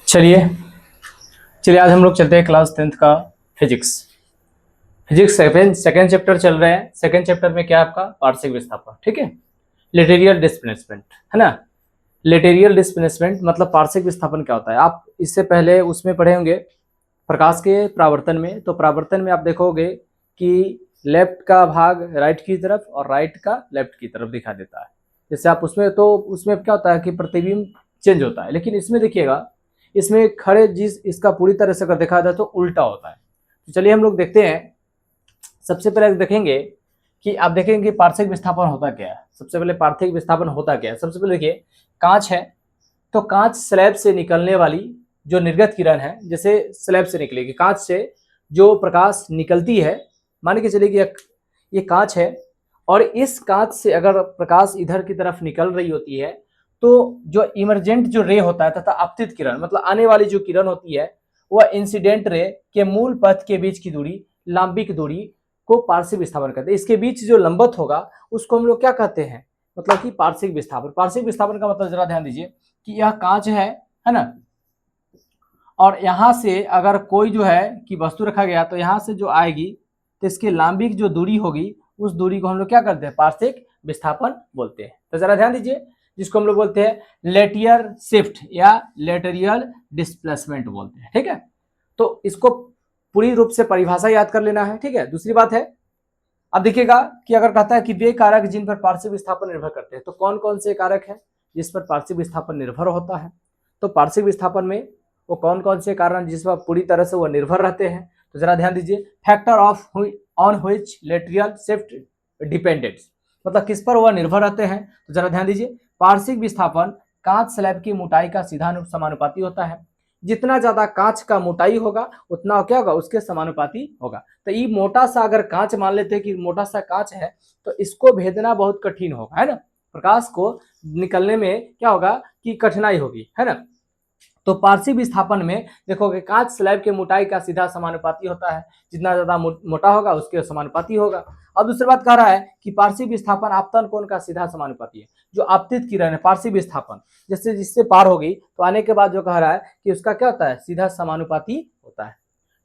चलिए चलिए आज हम लोग चलते हैं क्लास 10th का फिजिक्स। फिजिक्स सेकेंड चैप्टर चल रहे हैं। सेकेंड चैप्टर में क्या है आपका पार्शिक विस्थापन, ठीक है। लेटेरियल डिस्प्लेसमेंट है ना। लेटेरियल डिस्प्लेसमेंट मतलब पार्शिक विस्थापन क्या होता है, आप इससे पहले उसमें पढ़े होंगे प्रकाश के परावर्तन में। तो परावर्तन में आप देखोगे कि लेफ्ट का भाग राइट की तरफ और राइट का लेफ्ट की तरफ दिखा देता है। जैसे आप उसमें क्या होता है कि प्रतिबिंब चेंज होता है, लेकिन इसमें देखिएगा, इसमें खड़े जिस इसका पूरी तरह से अगर देखा जाए तो उल्टा होता है। तो चलिए हम लोग देखते हैं। सबसे पहले देखेंगे कि आप देखेंगे कि पार्शिक विस्थापन होता क्या है। सबसे पहले पार्शिक विस्थापन होता क्या है, सबसे पहले देखिए कांच है, तो कांच स्लैब से निकलने वाली जो निर्गत किरण है, जैसे स्लैब से निकलेगी कांच से जो प्रकाश निकलती है, मान के चलिए कि ये कांच है और इस कांच से अगर प्रकाश इधर की तरफ निकल रही होती है तो जो इमरजेंट जो रे होता है तथा आपतित किरण मतलब आने वाली जो किरण होती है वह इंसिडेंट रे के मूल पथ के बीच की दूरी, लांबिक दूरी को पार्शिक विस्थापन कहते हैं। इसके बीच जो लंबवत होगा उसको हम लोग क्या कहते हैं, मतलब कि पार्शिक विस्थापन। पार्शिक विस्थापन का मतलब जरा ध्यान दीजिए कि यह कांच है ना, और यहां से अगर कोई जो है कि वस्तु रखा गया तो यहां से जो आएगी तो इसकी लांबिक जो दूरी होगी उस दूरी को हम लोग क्या करते हैं, पार्शिक विस्थापन बोलते हैं। तो जरा ध्यान दीजिए, जिसको हम लोग बोलते हैं लेटियर शिफ्ट या लेटेरियल डिस्प्लेसमेंट बोलते हैं, ठीक है। तो इसको पूरी रूप से परिभाषा याद कर लेना है, ठीक है। दूसरी बात है, अब देखिएगा कि अगर कहता है कि वे कारक जिन पर पार्शिक विस्थापन निर्भर करते हैं, तो कौन कौन से कारक है जिस पर पार्शिक विस्थापन निर्भर होता है। तो पार्शिक विस्थापन में वो कौन कौन से कारण जिस पर पूरी तरह से वो निर्भर रहते हैं, तो जरा ध्यान दीजिए। Factor of on which lateral shift dependents, मतलब किस पर वह निर्भर रहते हैं। तो जरा ध्यान दीजिए, पार्शिक विस्थापन कांच स्लैब की मोटाई का सीधा समानुपाती होता है। जितना ज्यादा कांच का मोटाई होगा उतना क्या होगा, उसके समानुपाती होगा। तो ये मोटा सा अगर कांच मान लेते हैं कि मोटा सा कांच है तो इसको भेदना बहुत कठिन होगा, है ना। प्रकाश को निकलने में क्या होगा कि कठिनाई होगी, है ना। तो पार्शिक विस्थापन में देखोगे कांच स्लैब के मोटाई का सीधा समानुपाती होता है। जितना ज्यादा मोटा होगा उसके समानुपाती होगा। अब दूसरी बात कह रहा है कि पार्शिक विस्थापन आपतन कोण का सीधा समानुपाती है। जो आपतित किरण है पार्शिक विस्थापन जैसे जिससे पार होगी तो आने के बाद जो कह रहा है कि उसका क्या होता है, सीधा समानुपाती होता है।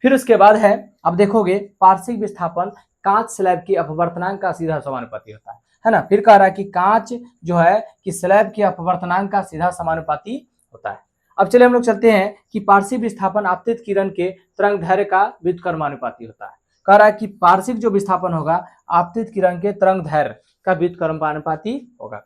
फिर उसके बाद है, अब देखोगे पार्शिक विस्थापन कांच स्लैब की अपवर्तनांक का सीधा समानुपाती होता है ना। फिर कह रहा है कि कांच जो है कि स्लैब के अपवर्तनांक का सीधा समानुपाती होता है। अब चलिए हम लोग चलते हैं कि पार्शिक विस्थापन आपतित किरण के तरंग दैर्घ्य का व्युत्क्रमानुपाती होता है। कह रहा है कि पार्शिक जो विस्थापन होगा आपतित किरण के तरंग दैर्घ्य का व्युत्क्रमानुपाती होगा।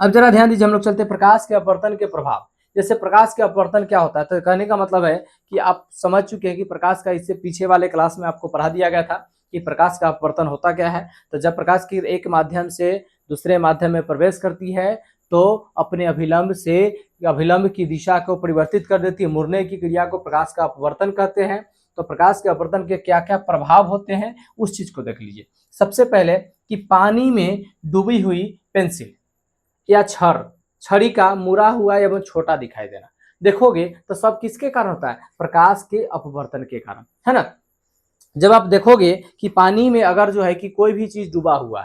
अब जरा ध्यान दीजिए, हम लोग चलते हैं प्रकाश के अपवर्तन के प्रभाव। जैसे प्रकाश के अपवर्तन क्या होता है, तो कहने का मतलब है कि आप समझ चुके हैं कि प्रकाश का इससे पीछे वाले क्लास में आपको पढ़ा दिया गया था कि प्रकाश का अपवर्तन होता क्या है। तो जब प्रकाश की एक माध्यम से दूसरे माध्यम में प्रवेश करती है तो अपने अभिलंब से अभिलंब की दिशा को परिवर्तित कर देती है, मुड़ने की क्रिया को प्रकाश का अपवर्तन कहते हैं। तो प्रकाश के अपवर्तन के क्या क्या प्रभाव होते हैं उस चीज को देख लीजिए। सबसे पहले कि पानी में डूबी हुई पेंसिल या छड़ी का मुड़ा हुआ एवं छोटा दिखाई देना, देखोगे तो सब किसके कारण होता है, प्रकाश के अपवर्तन के कारण, है ना। जब आप देखोगे कि पानी में अगर जो है कि कोई भी चीज डूबा हुआ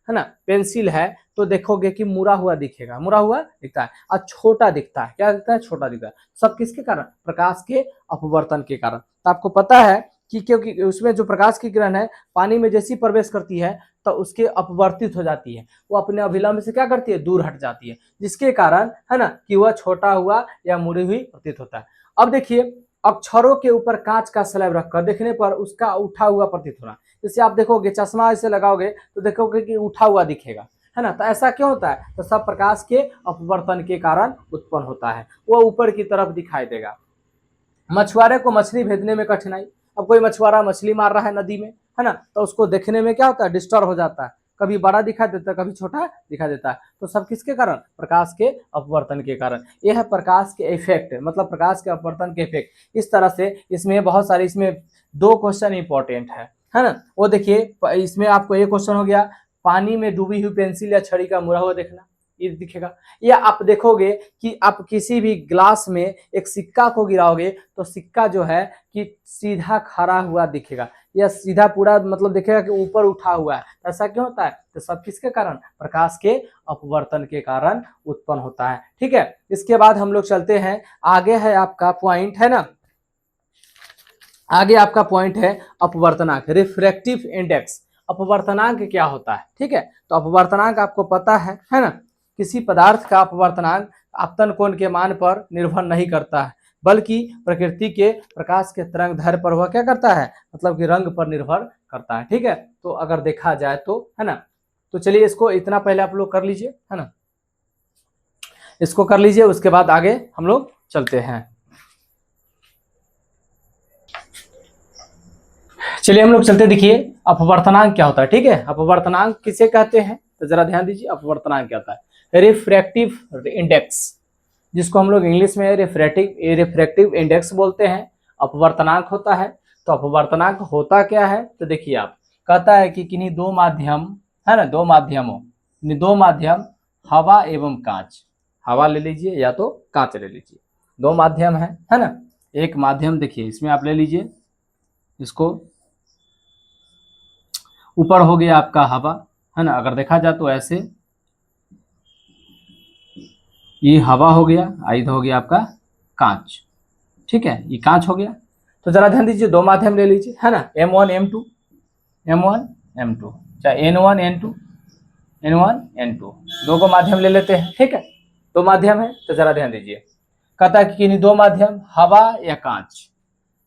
है ना, पेंसिल है, तो देखोगे कि मुड़ा हुआ दिखेगा, मुड़ा हुआ दिखता है और छोटा दिखता है। क्या दिखता है, छोटा दिखता है। सब किसके कारण, प्रकाश के अपवर्तन के कारण। तो आपको पता है कि क्योंकि उसमें जो प्रकाश की किरण है पानी में जैसी प्रवेश करती है तो उसके अपवर्तित हो जाती है, वो अपने अभिलंब से क्या करती है, दूर हट जाती है, जिसके कारण है ना कि वह छोटा हुआ या मुड़ी हुई प्रतीत होता है। अब देखिए, अक्षरों के ऊपर कांच का स्लैब रखकर देखने पर उसका उठा हुआ प्रतीत होना। जैसे आप देखोगे चश्मा ऐसे लगाओगे तो देखोगे कि उठा हुआ दिखेगा, है ना। तो ऐसा क्यों होता है, तो सब प्रकाश के अपवर्तन के कारण उत्पन्न होता है, वो ऊपर की तरफ दिखाई देगा। मछुआरे को मछली भेजने में कठिनाई, अब कोई मछुआरा मछली मार रहा है नदी में, है ना, तो उसको देखने में क्या होता है, डिस्टर्ब हो जाता है, कभी बड़ा दिखाई देता है कभी छोटा दिखाई देता है। तो सब किसके कारण, प्रकाश के अपवर्तन के कारण। यह है प्रकाश के इफेक्ट, मतलब प्रकाश के अपवर्तन के इफेक्ट। इस तरह से इसमें बहुत सारे, इसमें दो क्वेश्चन इंपॉर्टेंट है ना। वो देखिए, इसमें आपको एक क्वेश्चन हो गया, पानी में डूबी हुई पेंसिल या छड़ी का मुड़ा हुआ देखना, ये दिखेगा। या आप देखोगे कि आप किसी भी ग्लास में एक सिक्का को गिराओगे तो सिक्का जो है कि सीधा खड़ा हुआ दिखेगा, या सीधा पूरा मतलब दिखेगा कि ऊपर उठा हुआ है। ऐसा क्यों होता है? तो सब किसके कारण? प्रकाश के अपवर्तन के कारण उत्पन्न होता है। ठीक है, इसके बाद हम लोग चलते हैं आगे। है आपका पॉइंट है ना, आगे आपका पॉइंट है अपवर्तनांक, रिफ्रैक्टिव इंडेक्स। अपवर्तनांक क्या होता है? ठीक है, तो अपवर्तनांक आपको पता है ना, किसी पदार्थ का अपवर्तनांक आपतन कोण के मान पर निर्भर नहीं करता है, बल्कि प्रकृति के प्रकाश के तरंग दैर्ध्य पर वह क्या करता है, मतलब कि रंग पर निर्भर करता है। ठीक है, तो अगर देखा जाए तो है ना, तो चलिए इसको इतना पहले आप लोग कर लीजिए, है ना, इसको कर लीजिए, उसके बाद आगे हम लोग चलते हैं। चलिए हम लोग चलते, देखिए अपवर्तनांक क्या होता है। ठीक है, अपवर्तनांक किसे कहते हैं, तो जरा ध्यान दीजिए, अपवर्तनांक क्या होता है? रिफ्रैक्टिव इंडेक्स, जिसको हम लोग इंग्लिश में रिफ्रैक्टिव इंडेक्स बोलते हैं, अपवर्तनांक होता है। तो अपवर्तनांक होता क्या है, तो देखिए आप, कहता है कि किन्हीं दो माध्यम, है ना, दो माध्यम हवा एवं कांच, हवा ले लीजिए या तो कांच ले लीजिए, दो माध्यम है ना। एक माध्यम देखिए इसमें आप ले लीजिए, इसको ऊपर हो गया आपका हवा, है ना, अगर देखा जाए तो ऐसे ये हवा हो गया, इधर हो गया आपका कांच। ठीक है, ये कांच हो गया। तो जरा ध्यान दीजिए, दो माध्यम ले लीजिए, है ना, M1 M2, चाहे N1 N2, दो को माध्यम ले लेते हैं। ठीक है, दो माध्यम है, तो जरा ध्यान दीजिए, कहता है कि किन्हीं दो माध्यम हवा या कांच,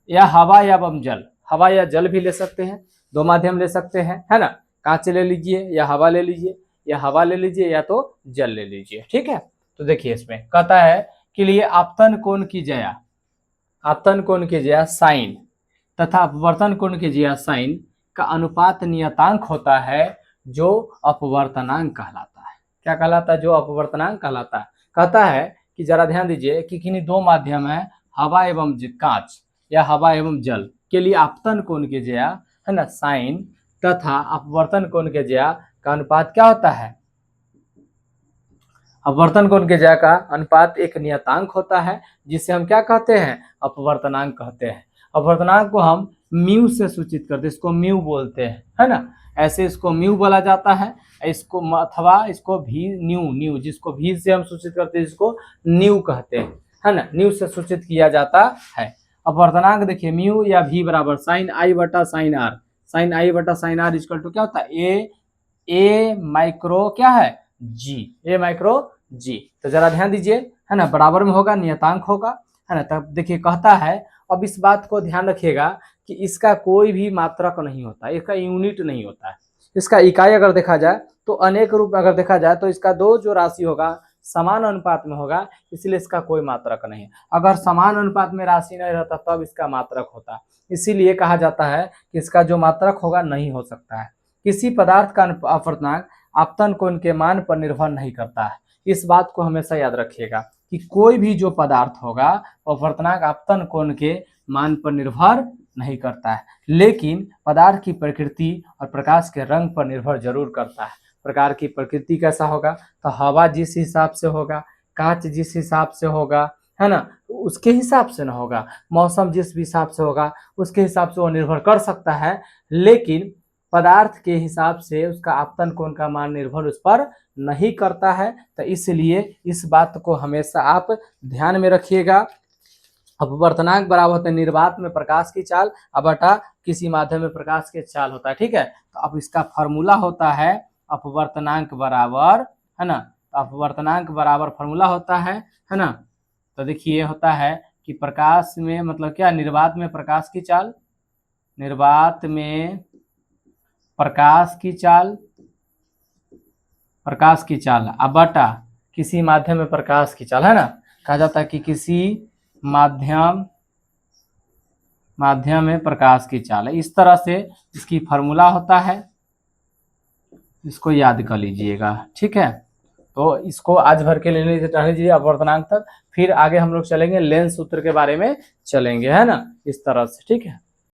या हवा या जल, हवा या जल भी ले सकते हैं, दो माध्यम ले सकते हैं, है ना, कांच ले लीजिए या हवा ले लीजिए, या तो जल ले लीजिए। ठीक है, तो देखिए इसमें कहता है कि लिए आपतन कोण की जया साइन तथा अपवर्तन कोण की जया साइन का अनुपात नियतांक होता है, जो अपवर्तनांक कहलाता है। क्या कहलाता है? जो अपवर्तनांक कहलाता है। कहता है कि जरा ध्यान दीजिए कि किन्हीं दो माध्यम है हवा एवं कांच या हवा एवं जल के लिए आपतन कोण की जया, है ना, साइन तथा अपवर्तन कोण के जया का अनुपात क्या होता है? अपवर्तन कोण के जया का अनुपात एक नियतांक होता है, जिसे हम क्या कहते हैं? अपवर्तनांक कहते हैं। अपवर्तनांक को हम म्यू से सूचित करते हैं, इसको म्यू बोलते हैं, है ना, ऐसे इसको म्यू बोला जाता है, इसको अथवा इसको भी न्यू, जिसको भी से हम सूचित करते हैं, इसको न्यू कहते हैं, है ना, न्यू से सूचित किया जाता है। अपवर्तनांक देखिए म्यू या भी बराबर साइन आई बटा साइन आर इक्वल टू क्या होता है? ए माइक्रो क्या है? ए माइक्रो जी। तो जरा ध्यान दीजिए, है ना, बराबर में होगा, नियतांक होगा, है ना। तब देखिए कहता है, अब इस बात को ध्यान रखिएगा कि इसका कोई भी मात्रक नहीं होता, इसका यूनिट नहीं होता है, इसका इकाई अगर देखा जाए तो अनेक रूप में अगर देखा जाए तो इसका दो जो राशि होगा समान अनुपात में होगा, इसलिए इसका कोई मात्रक नहीं है। अगर समान अनुपात में राशि नहीं रहता तब इसका मात्रक होता है, इसीलिए कहा जाता है कि इसका जो मात्रक होगा नहीं हो सकता है। किसी पदार्थ का अपवर्तनांक आपतन कोण के मान पर निर्भर नहीं करता है। इस बात को हमेशा याद रखिएगा कि कोई भी जो पदार्थ होगा अपवर्तनांक आपतन कोण के मान पर निर्भर नहीं करता है, लेकिन पदार्थ की प्रकृति और प्रकाश के रंग पर निर्भर जरूर करता है। प्रकार की प्रकृति कैसा होगा, तो हवा जिस हिसाब से होगा, कांच जिस हिसाब से होगा, है ना, उसके हिसाब से ना होगा, मौसम जिस हिसाब से होगा उसके हिसाब से वो निर्भर कर सकता है, लेकिन पदार्थ के हिसाब से उसका आपतन कोण का मान निर्भर उस पर नहीं करता है। तो इसलिए इस बात को हमेशा आप ध्यान में रखिएगा। अपवर्तनांक बराबर होता है निर्वात में प्रकाश की चाल बटा किसी माध्यम में प्रकाश के चाल होता है। ठीक है, तो अब इसका फॉर्मूला होता है अपवर्तनांक बराबर, है ना, अपवर्तनांक बराबर फॉर्मूला होता है ना। तो देखिए होता है कि प्रकाश में मतलब क्या, निर्वात में प्रकाश की चाल, निर्वात में प्रकाश की चाल अब बटा किसी माध्यम में प्रकाश की चाल, है ना, कहा जाता है कि किसी माध्यम में प्रकाश की चाल है। इस तरह से इसकी फॉर्मूला होता है, इसको याद कर लीजिएगा। ठीक है, तो इसको आज भर के ले लीजिए अपवर्तनांक तक, फिर आगे हम लोग चलेंगे लेंस सूत्र के बारे में चलेंगे, है ना, इस तरह से। ठीक है।